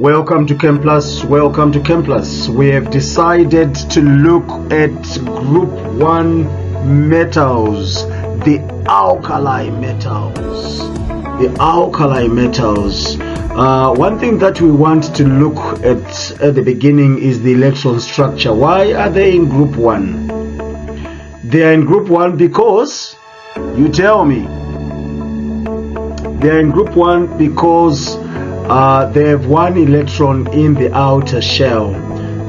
Welcome to Chem Plus. Welcome to Chem Plus. We have decided to look at Group 1 metals, the alkali metals. The alkali metals. One thing that we want to look at the beginning is the electron structure. Why are they in Group 1? They are in Group 1 because, you tell me, they are in Group 1 because they have one electron in the outer shell.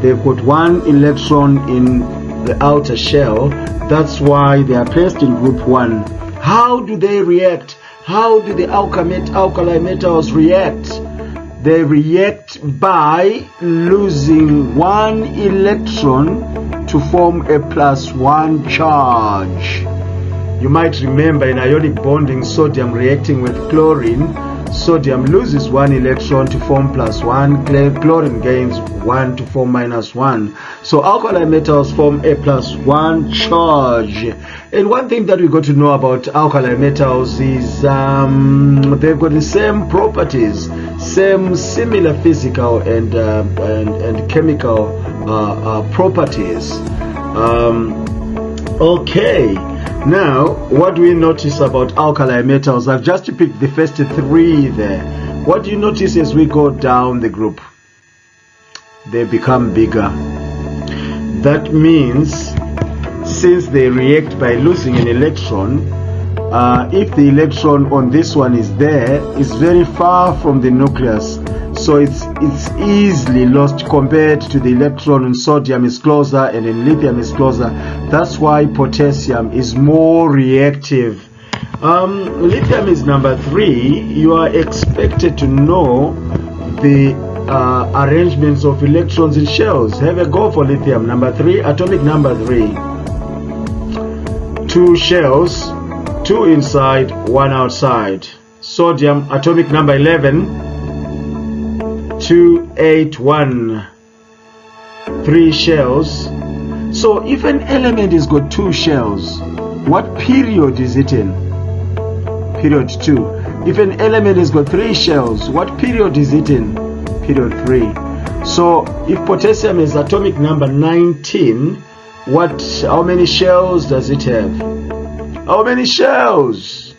They've got one electron in the outer shell. That's why they are placed in Group 1. How do they react? How do the alkali metals react? They react by losing one electron to form a +1 charge. You might remember in ionic bonding, sodium reacting with chlorine. Sodium loses one electron to form +1, chlorine gains 1 to form -1. So alkali metals form a +1 charge. And one thing that we got to know about alkali metals is they've got the same properties, similar physical and chemical properties. Okay. Now, what do we notice about alkali metals? I've just picked the first 3 there. What do you notice as we go down the group? They become bigger. That means, since they react by losing an electron, if the electron on this one is there, it's very far from the nucleus. So it's easily lost compared to the electron in sodium is closer and in lithium is closer. That's why potassium is more reactive. Lithium is number 3. You are expected to know the arrangements of electrons in shells. Have a go for lithium. Number 3, atomic number 3. 2 shells, 2 inside, 1 outside. Sodium, atomic number 11. 2, 8, 1, 3 shells. So if an element has got 2 shells, what period is it in? Period 2. If an element has got 3 shells, what period is it in? Period 3. So if potassium is atomic number 19, how many shells does it have? How many shells?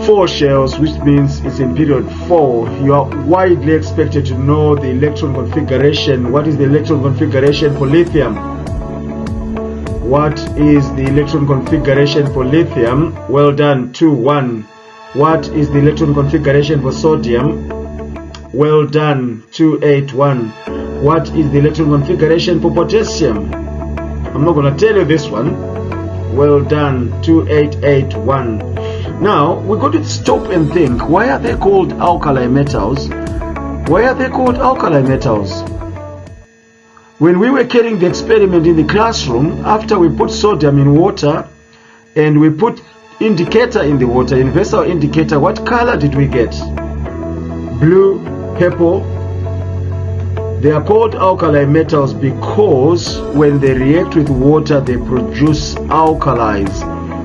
4 shells, which means it's in period 4. You are widely expected to know the electron configuration. What is the electron configuration for lithium? What is the electron configuration for lithium? Well done, 2, 1. What is the electron configuration for sodium? Well done, 2, 8, 1. What is the electron configuration for potassium? I'm not going to tell you this one. Well done, 2, 8, 8, 1. Now, we're going to stop and think, why are they called alkali metals? Why are they called alkali metals? When we were carrying the experiment in the classroom, after we put sodium in water and we put indicator in the water, universal indicator, what color did we get? Blue, purple. They are called alkali metals because when they react with water, they produce alkalis.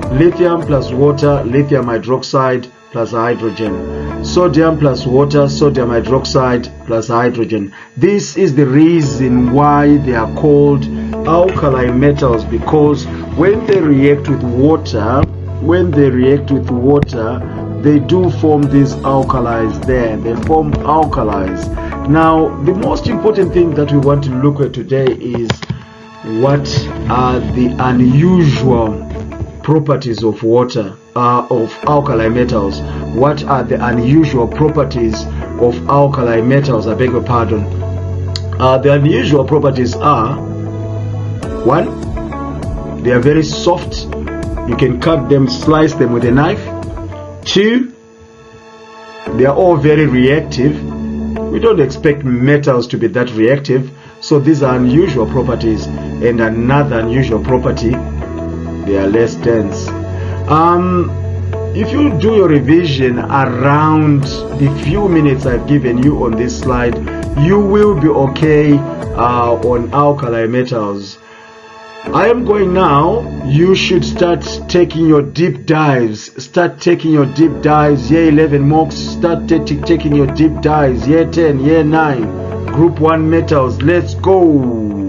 Lithium plus water, lithium hydroxide plus hydrogen. Sodium plus water, sodium hydroxide plus hydrogen. This is the reason why they are called alkali metals, because when they react with water, they do form these alkalis there. They form alkalis. Now, the most important thing that we want to look at today is what are the unusual properties of water, of alkali metals. What are the unusual properties of alkali metals? I beg your pardon. The unusual properties are: 1, they are very soft. You can cut them, slice them with a knife. 2, they are all very reactive. We don't expect metals to be that reactive, so these are unusual properties. And another unusual property, they are less dense. If you do your revision around the few minutes I've given you on this slide, you will be okay on alkali metals. I am going now. You should start taking your deep dives. Start taking your deep dives. Year 11 mocks. Start taking your deep dives. Year 10, year 9. Group 1 metals. Let's go.